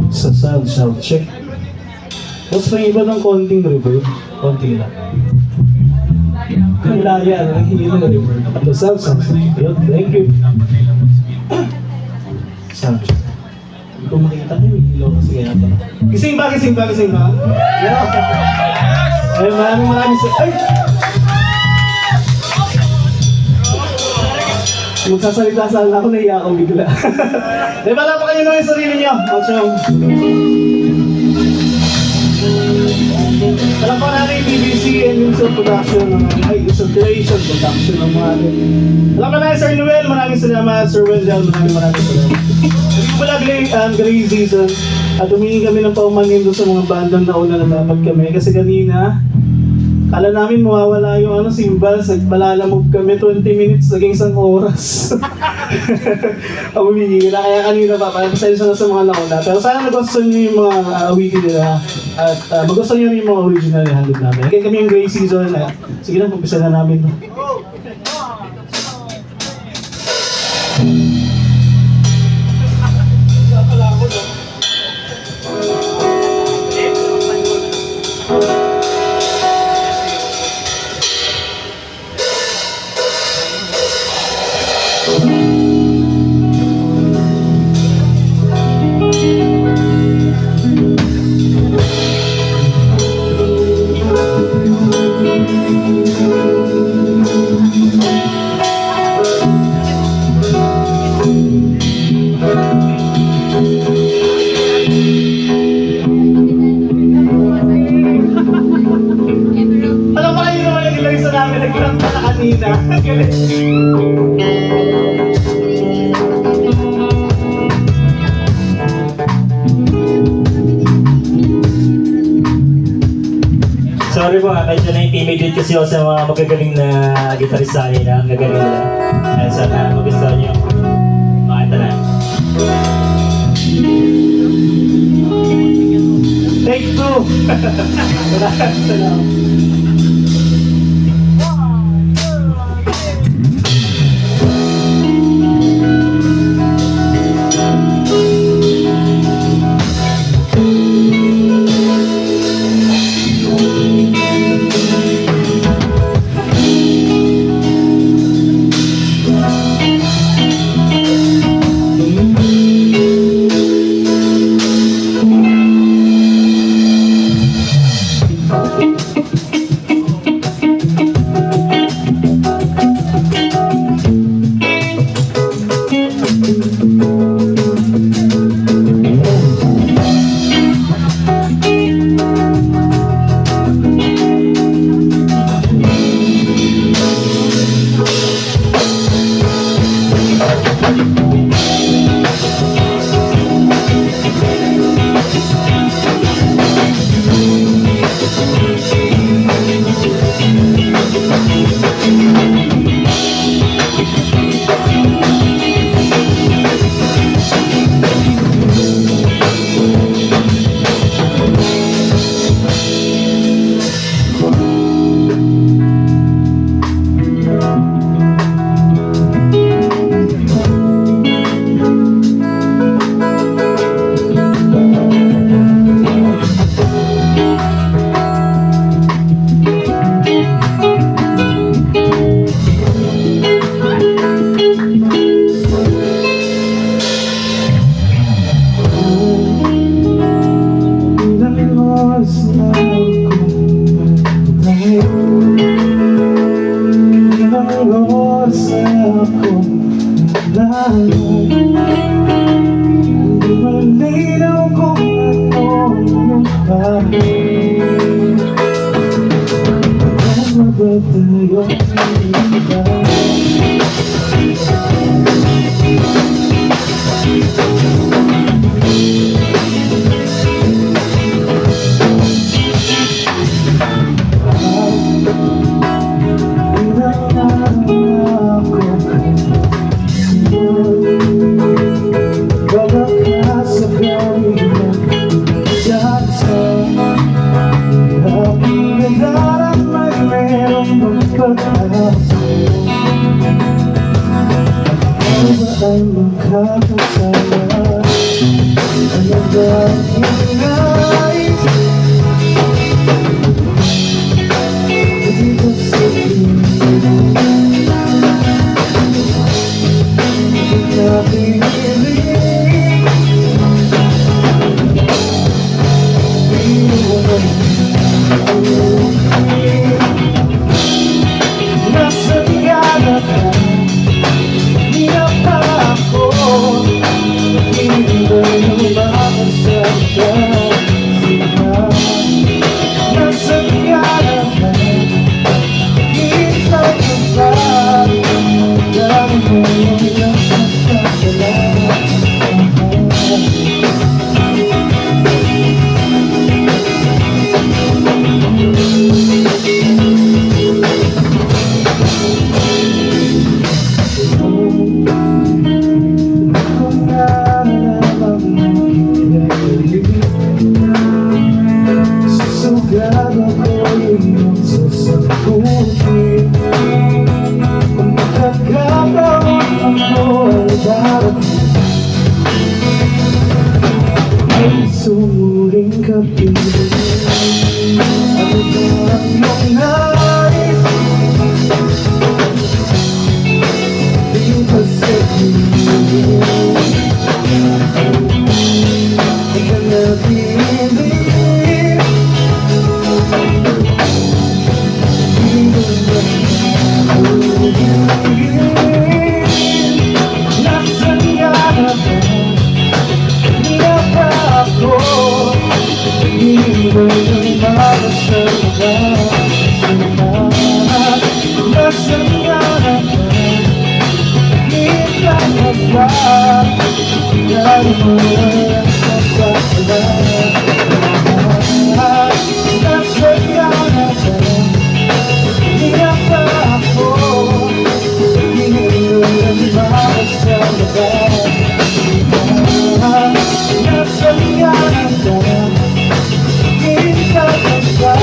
Sa sound check. Mas may iba ng konting reverb. Konti lang. Kailangan hindi na reverb. At the sound check. Thank you. Sound check. Hindi ko makita kayo. Ilaw kasi kaya pa. Gising ba? Yeah. Ay, maraming sa... Ay! Magsasalita sana ako, naiya akong bigla. Di ba lang pa kayo naman yung sarili niyo? Alam po natin yung BBC and yung production Circulation production ng mga atin. Alam po natin Sir Noel, maraming salamat. Sir Wendell, maraming salamat. Hindi ko pala Gray Season at humingi kami ng paumangin doon sa mga bandang nauna na dapat kami. Kasi kanina, kala namin mawawala yung cymbals, nagpalalamog kami 20 minutes, naging 1 oras. Ang humingi na, kaya kanina pa, parang pasensya na sa mga nauna. Pero sana nagustuhan nyo yung mga awitin nila at magustuhan nyo yung mga original na handog namin. Again kami yung Gray Season, sige lang, pumpisa na namin. Sorry po, medyo na-intimidate kasi ako sa mga magagaling na gitarist sa akin, ang gagaling nila. Kaya sana magustuhan niyo mga tanan. Take 2! Salamat. tayo magkakasama. Ano ba ang nais? Hindi ko sabihin. Hindi ka piniling. Nasaan ka na ba? Di na pa ako hinihintay ng makasama ka. Nasaan ka na ba? Hintay ka ba? Dami mo yung nakakasalamat. Susugad ako iyong sasagutin. Kung magkakataon ako ay darating, ay sumuling kapiling. Ano ba ang iyong nais? Di ba sabihin? Di ka nabiling. Nasaan ka na ba? Di na ba ako hinihintay ng makasama ka? Nasaan ka na ba? Hintay ka ba? Dahil mo walang kasalanan. Nasaan ka na ba? Di na ba ako hinihintay ng makasama ka? Nasaan ka na ba? Hintay ka ba?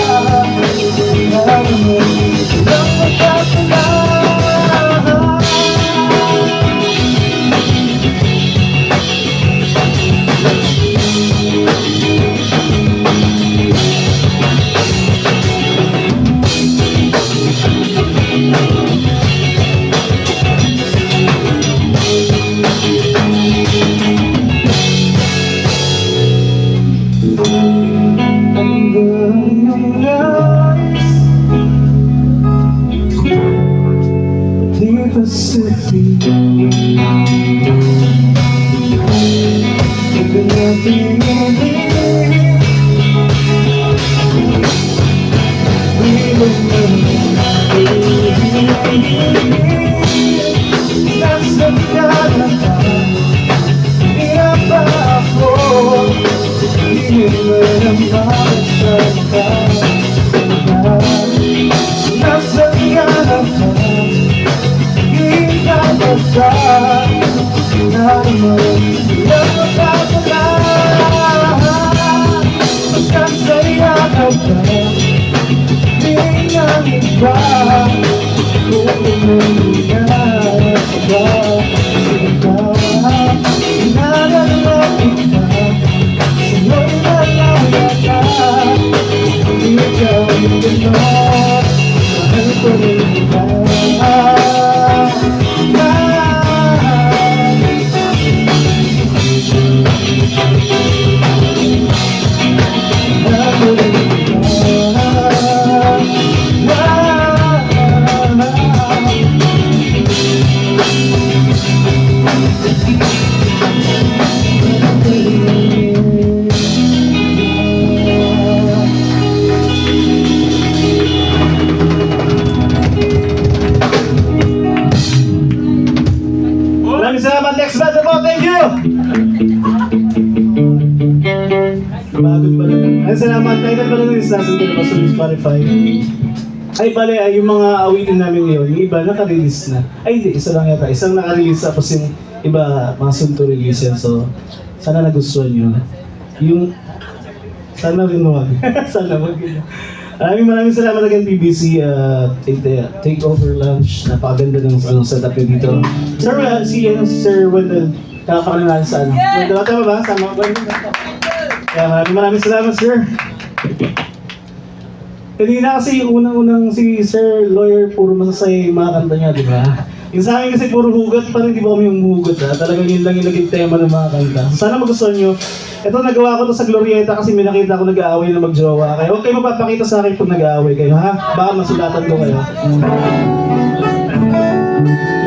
Dahil mo walang kasalanan. Pacific. Nasaan ka na ba? Di na ba ako hinihintay ng makasama ka? Nasaan ka na ba? Basta dahil mo lang magkakalaman. Basta saya ka ba? Di nang iba. Kung umuwi ka sa ba? Sige ka, nalalaman ka. Sunod na lang ka. Ikaw yung gano'n. Mahal ko rin kita. Maraming salamat. Next battle po. Thank you. Bagong balik. Ay, salamat. Title pala ng isasang ko na sa Spotify. Ay, bale, ay yung mga awitin namin ngayon, yung iba naka-release na. Ay, hindi. Isa lang yata. Isang naka-release tapos yung iba, mga soon to release yan. So, sana nagustuhan nyo. Yung, sana rin wag. Sana wag yun. Maraming salamat again PBC take over lunch. Napakaganda ng setup nyo dito. Sir, Sir Wendell, kakapakalan natin saan? Wendell, tama ba? Sama ba? Kaya maraming salamat, sir. Kanina kasi unang-unang si Sir Lawyer, puro masasaya yung mga kanta niya, di ba? Yung sa akin kasi puro hugot, parang hindi ba kami humuhugot ha? Talagang yun lang yung naging tema ng mga kanta. Sana magustuhan nyo. Ito, nagawa ko to sa Glorieta kasi may nakita ko nag-aaway na magjowa kayo. Huwag kayo magpapakita sa akin kung nag-aaway kayo, ha? Baka masulatan ko kayo.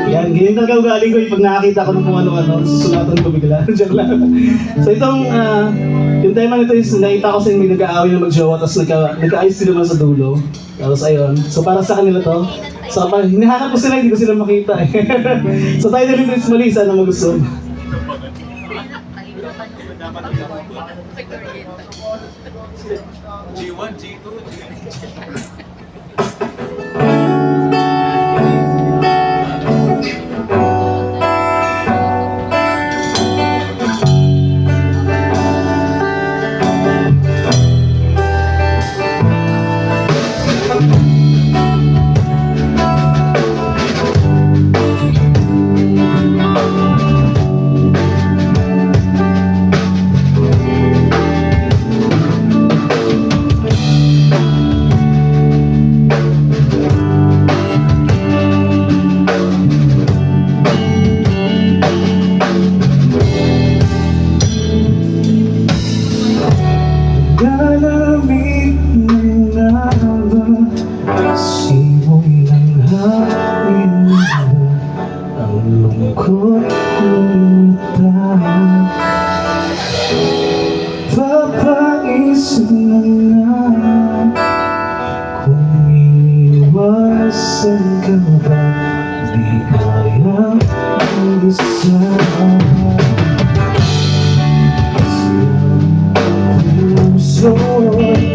Yan, ganyan talaga ugali ko yung pag nakakita ko ng kung ano-ano, susulatan ko bigla. Diyan lang. So itong, yung tema nito is nakita ko sa may nag-aaway na magjowa, tapos nagkaayos sila naman sa dulo. Tapos ayun, so para sa kanila to. So kapag hinahanap ko sila, hindi ko sila makita eh. So tayo na rin is mali, sana magustuhan. G1, G2, Lalamig ng lava, simoy ng hangin na ang lungkot ng mata. Papaisip na nga kung iiwasan ka ba, di kaya mag-isa. So, iwas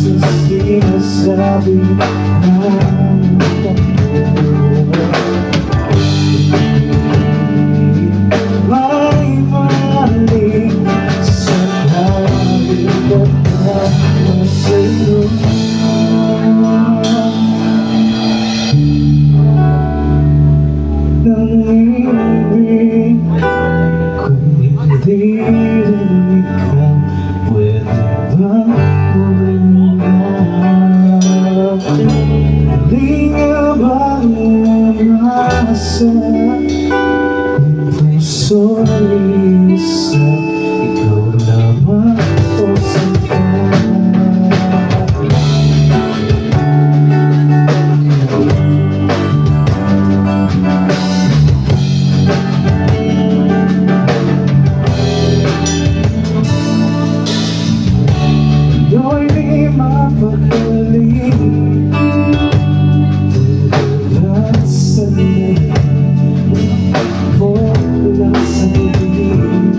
sa sinasabi ng may mali sa halimutan na sa'yo. Nanginig kung hindi rin ikaw, pwede ba uminap? Di nga ba namasa kung puso'y isa, ikaw naman o sa'yo? Do'y di mapakali, pagkakasan mo, wala sa dilim.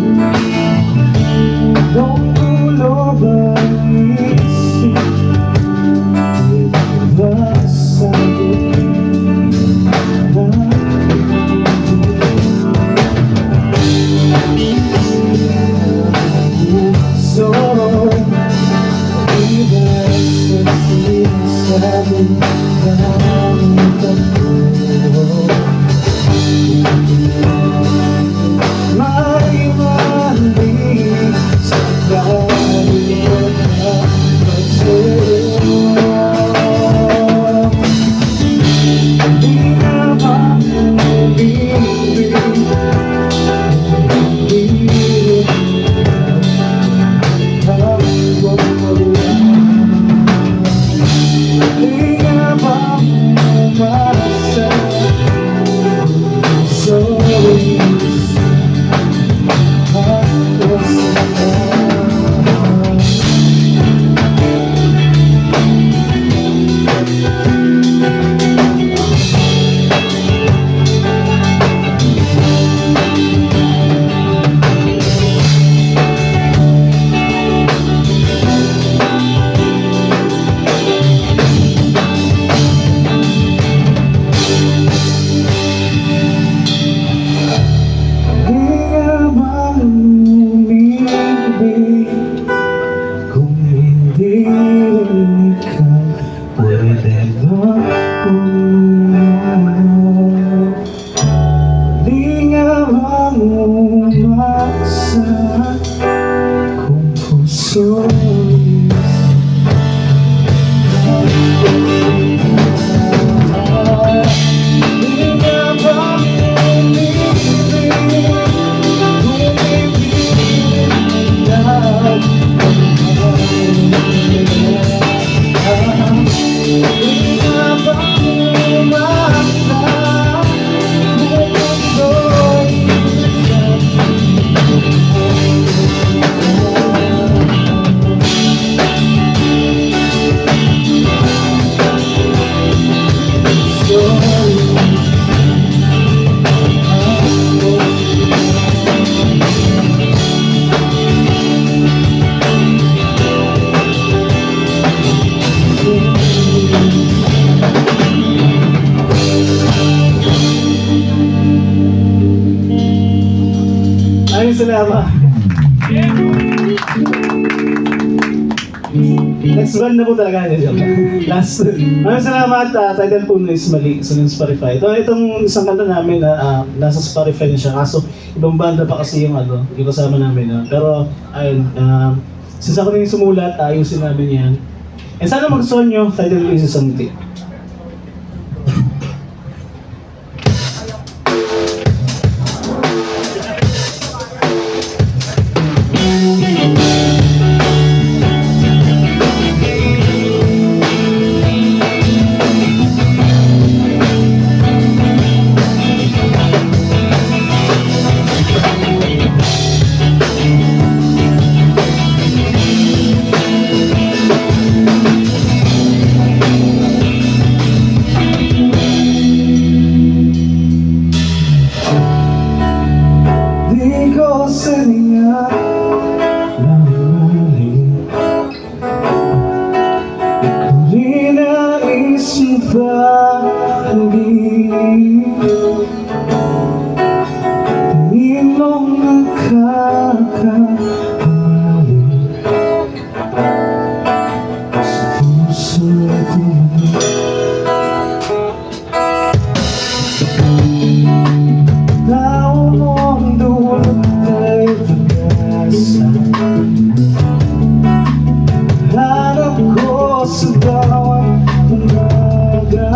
salamat. Next one na po talaga niya. Last. Maraming salamat. Title po na is mali. So, yung Spotify. Itong isang kanta namin na nasa Spotify na siya. Kaso, ibang banda pa kasi yung yung kasama namin. Pero, ayun. Since ako na yung sumulat, ayusin namin yan. And sana mag-song nyo, title is something. Di ko saniya ng mali. Ikaw rin nais mo ba hindi? Tingin mong nagkakamali sa puso ko. Tao mo ang dulot ay pag-asa. Hanap ko sa bawat umaga.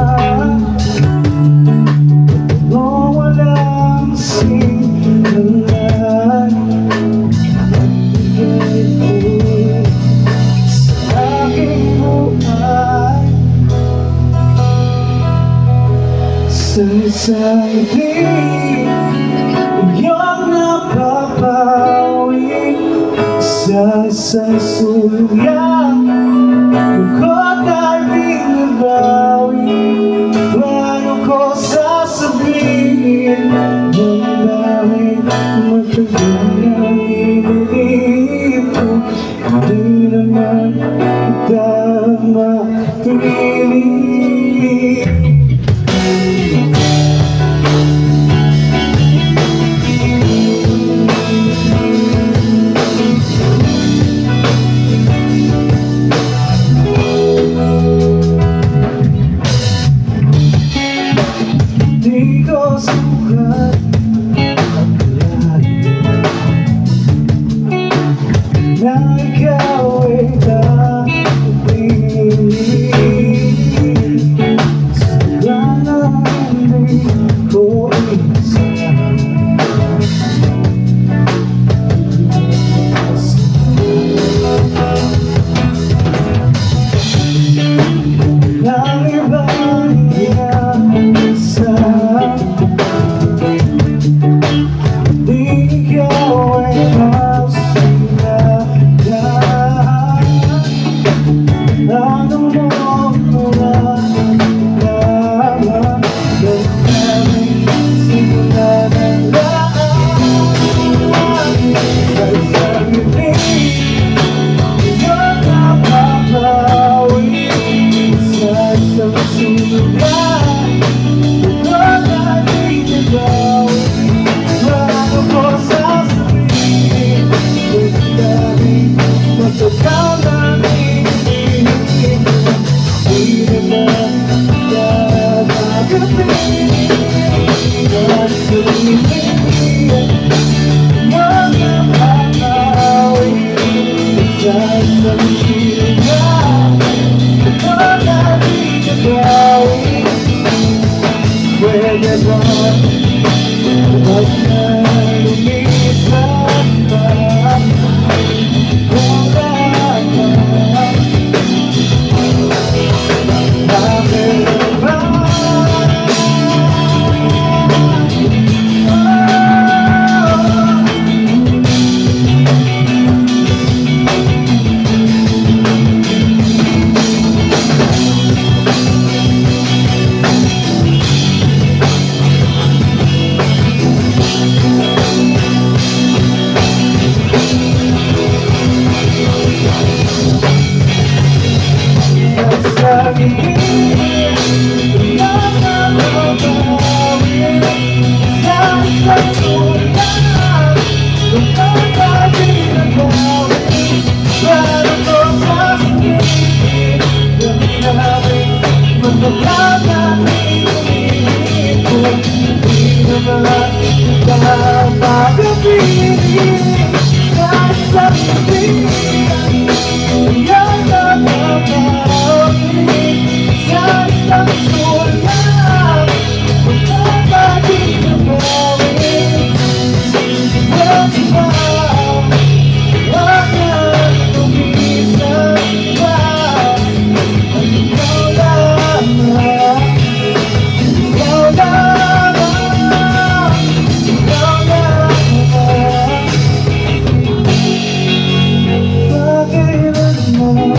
O walang singalan. Magbigay ko sa aking buhay. Sa isang iyong napapawi. Sa isang sulyap ko tayo'y nabawi. Paano ko sasabihin ng dahil matagal nang ibigin ko? Hindi naman kita mapili. Di ko sukat ang lahat na ikaw ay tapihin. Sana hindi ko isahan. Nang ibang isa, di ikaw ay masinahan. Ano mo nararamdaman ng aming simula ng daan? Sa isang ngiti, iyong napapawi. Sa isang sulat, ito natin nabawi. Paano ko sasabihin kung dahil matagal nang hinihingi? Di naman nakakapit. Nasa ngiti, iyong napapawi. Sa isang sulat, ito natin nabawi. Pwede ba huwag na lumisan pa? Wala ka. Bakit ba? Di naman nakapagpili kahit sa piling. Yan ang nakapagpili kahit sa sulat. Magkakaging na gawin. Huwag ba, huwag na lumisan pa. Ikaw lang, ikaw lang, ikaw lang. Pakailanman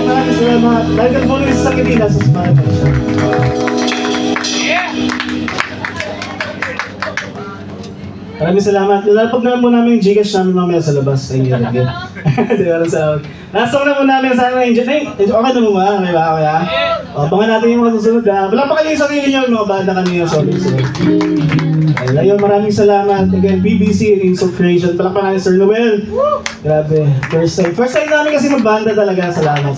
maraming salamat. Dahil nagbulis sa kanila sa smart siya. Maraming salamat. Lalapag na lang po namin yung Gcash namin mamaya sa labas. Ay, yun again. Di ba lang salamat. Last song na po namin sana yung okay na mo ba? Okay ba? Okay ha? O, abangan natin yung mga susunod ha. Wala pa kayo yung sarili nyo, mga banda kanina. Sorry. Ayun, maraming salamat. Again, BBC and Insult Creation. Palakpan natin Sir Noel. Grabe. First time namin kasi magbanda talaga. Salamat.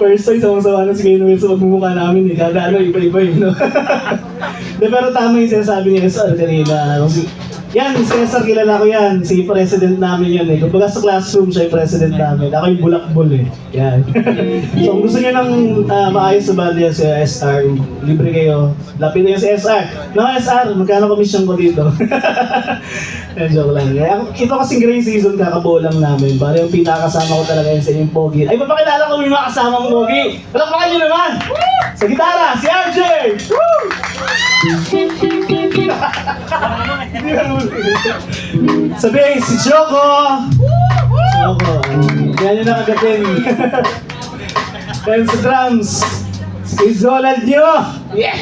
First time, sama-sama na si Kuya Noel sa magmumukha namin. Kada ano, iba-iba yun. No? De, pero tama yung sinasabi niya sa kanina. Yan, si Cesar, kilala ko yan. Si president namin yan eh. Kumbaga sa classroom, siya yung president namin. Ako yung bulakbol eh. Yan. So kung gusto niyo ng maayos sa banda yan si SR, libre kayo. Lapit na yung si SR. No, SR, magkano commission ko dito? Joke lang. Ito kasing grade season, kakabuo lang namin. Bale yung pinakasama ko talaga yun sa inyong pogi. Ay, papakilala ko yung mga kasama mong pogi. Palakpakan niyo naman! Sa gitara, si RJ! Woo! Sa bass, si Choco! Yan yung nakagating. Then sa drums, si Zolad nyo! Yeah!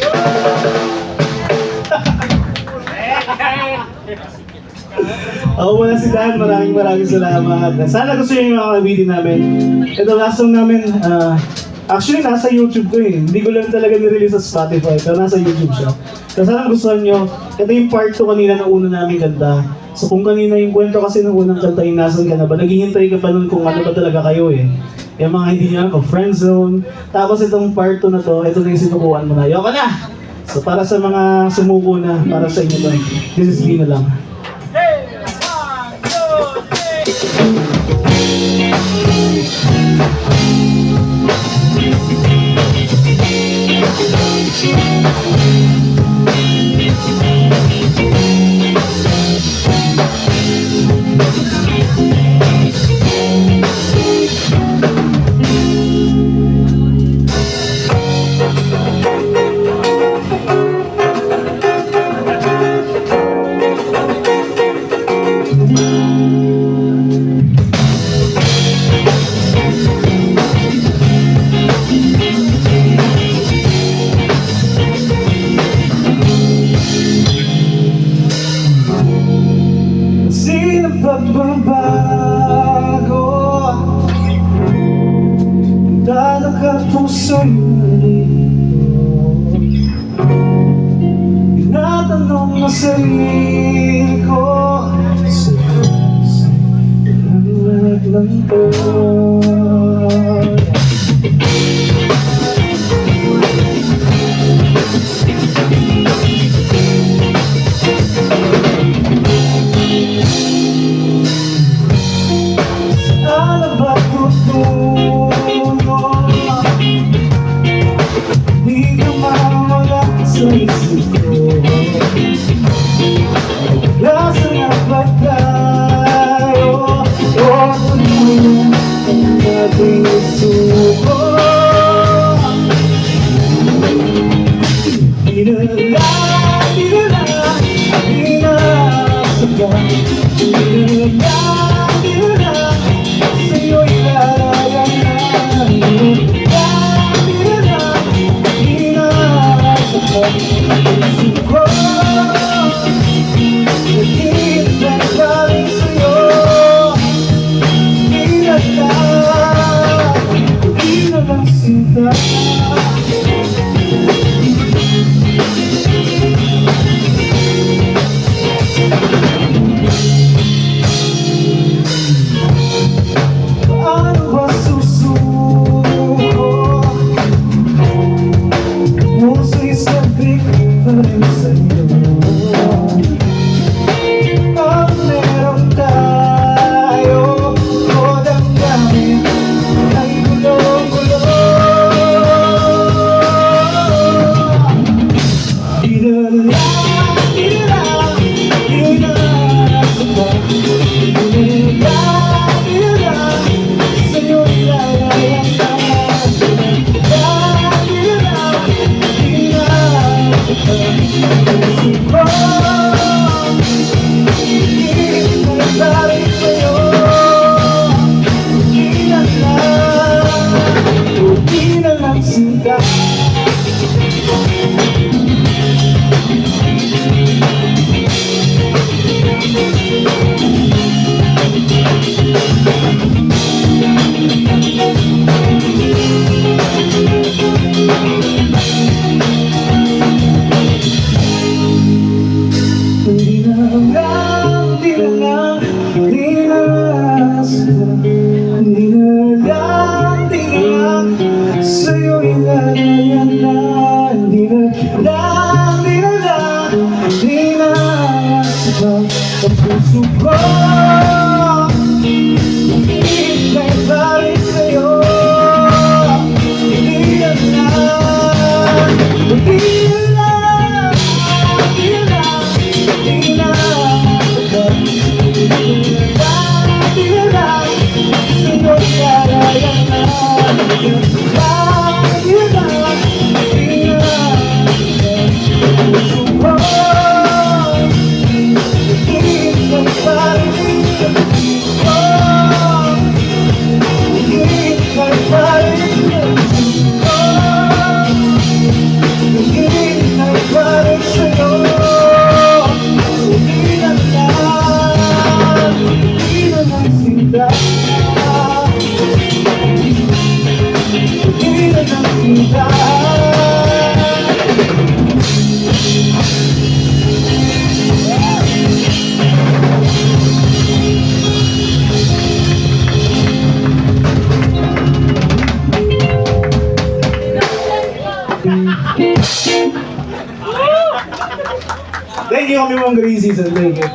Ako muna si Dan, maraming salamat. Sana gusto nyo yung mga kabitin namin. Ito last song namin, actually nasa YouTube ko eh. Hindi ko lang talaga nirelease sa Spotify, pero nasa YouTube siya. So sana gusto nyo, ito yung part 2 kanina ng una namin kanta. So kung kanina yung kwento kasi ng unang kanta yung nasan ka na ba, naghihintay ka pa nun kung ano ba talaga kayo eh. Yung mga hindi nyo alam, friend zone. Tapos itong part 2 na to, ito na yung sinukuhan mo na. Yoko na! So para sa mga sumuko na, para sa inyo to, this is me na lang. Pagbabago dahil ka puso'y nalito. Tinatanong na sarili ko sa lalag ng to. ibig pa rin sa'yo. Pag meron tayo o damdamin ay gulo-gulo, di na lang, di na lang, di na lang, di na lang, di na lang, sa'yo ilalagay ang lahat. Di na lang, di na lang, di na lang, puso ko ibalik sa'yo. Di na lang, o di na lang sinta. Di na lang, di na lang, di na lang, di na lang, di na lang, sa'yo ilalayan na. Di na lang, di na lang, di na lang, ang puso ko ibigay pa rin sa'yo. Di na lang, di na lang, di na lang, di na lang, di na lang, sa'yo ilalayan na. Di na lang, di na lang, di na lang, puso ko ibigay pa rin sa'yo. Ibigay pa rin sa'yo. Ibigay pa rin sa'yo. Di na lang, di na lang sinta. Di na lang sinta. Thank you kami mong Gracie sa thank you.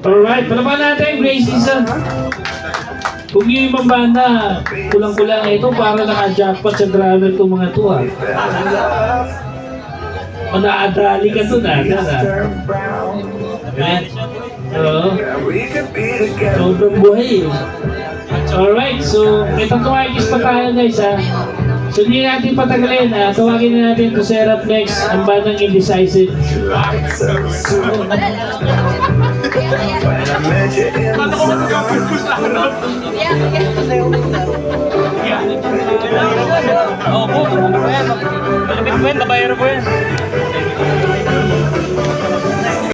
Alright, palaban natin, Gracie Season. Kung yung ibang banda, kulang-kulang ito para naka-jackpot sa drummer itong mga to ha. O naadali ka to na. Ayan. Oo. Sobrang buhay eh. Alright, so may tatlong artist pa tayo guys ha. So hindi natin patagalin ha. Tawagin na natin to set up next ang bandang Indecisive. Malapit po yan, babayero po yan.